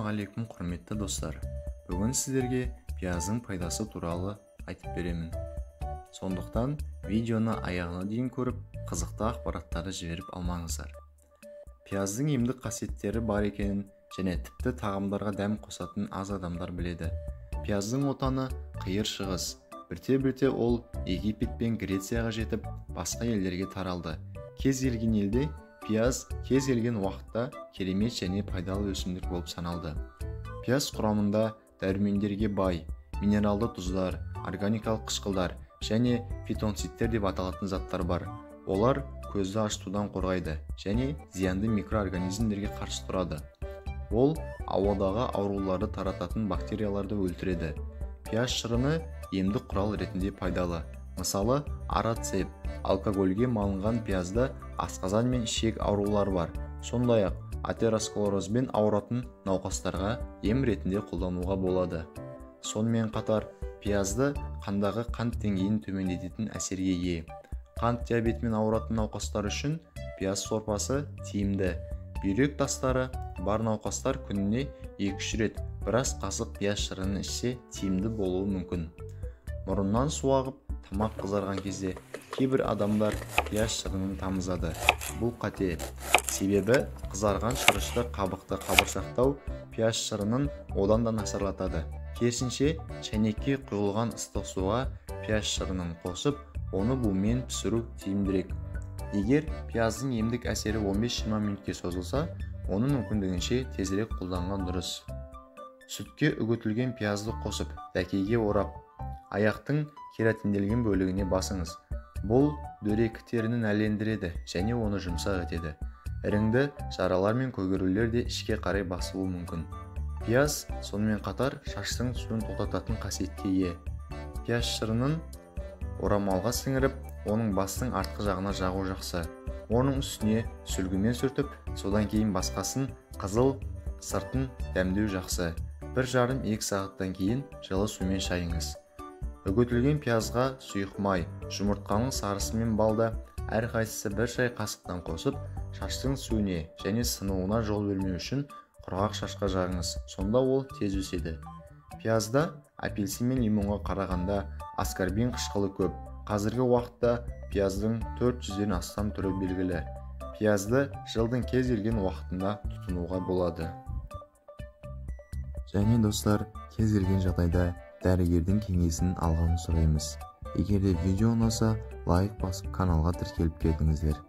Ассалаумағалейкум құрметті достар. Бүгін сіздерге пияздың пайдасы туралы айтып беремін. Сондықтан видеоны аяғына дейін көріп, қызықты ақпараттарды жіберіп алмаңыздар. Пияздың емдік қасиеттері бар екенін және тіпті тағамдарға дәм қосатын аз адамдар біледі. Пияздың отаны қиыр шығыс. Бірте-бірте ол Египет пен Грецияға жетіп, басқа елдерге таралды. Кез келген елде пияз кез келген уақытта керемет және пайдалы өсімдік болып саналды. Пияз құрамында дәрумендерге бай, минералды тұздар, органикалық қышқылдар және фитонцидтер деп аталатын заттар бар. Олар көзді ашытудан қорғайды және зиянды микроорганизмдерге қарсы тұрады. Ол ауадағы ауруларды тарататын бактерияларды өлтіреді. Пияз шырыны емдік құрал ретінде пайдалы. Мысалы, арацеп, алкогольге малынған пиязда асқазан мен ішек аурулар бар. Сондай-ақ атеросклерозбен ауыратын науқастарға ем ретінде қолдануға болады. Сонымен қатар, пиязды қандағы қант деңгейін төмендететін әсерге ие. Қант диабетімен ауыратын науқастар үшін пияз сорпасы тиімді. Бүйрек тастары бар науқастар күніне 2-3 рет біраз қасық пияз шырынын ішсе тиімді болуы мүмкін. Мұрыннан су ағып, тамақ қызарған кезде кейбір адамдар пияз шырынын тамызады. Бұл қате. Себебі қызарған шырышты қабықты қабыршақтау пияз шырынын одан да нашарлатады. Керісінше, шәйнекке құйылған ыстық суға пияз шырынын қосып, оны бумен пісіру тиімдірек. Егер пияздың емдік әсері 15-20 минутке созылса, оны мүмкіндігінше тезірек қолданған дұрыс. Сүтке үгітілген пиязды қосып, дәкеге орап, аяқтың кератинделген бөлігіне басыңыз. Бұл дөрекі терінің әлендіреді және оны жұмсақ етеді. Іріңді жаралар мен көгерулер де ішке қарай басуы мүмкін. Пияз сонымен қатар шаштың суын тоқтататын қасиетке ие. Пияз шырынын орамалға сіңіріп, оның бастың артқы жағына жағу жақсы. Оның үстіне сүлгімен сүртіп, содан кейін басқасын қызыл сыртын дәмдеу жақсы. 1,5-2 сағаттан кейін жылы сумен шайыңыз. Үгітілген пиязға сұйық май, жұмыртқаның сарысы мен балда әрқайсысы 1 шай қасықтан қосып, шаштың суыне және сынуына жол бермеу үшін құрғақ шашқа жағыңыз. Сонда ол тез өседі. Пиязда апельсин мен лимонға қарағанда аскорбин қышқылы көп. Қазіргі уақытта пияздың 400-ден астам түрі белгілі. Пиязды жылдың кез келген уақытында тұтынуға болады. Және достар, кез келген жағдайда дәрігердің кеңесін алғанын сұраймыз. Егер де видео ұнаса, лайк басып каналға тіркеліп кетіңіздер.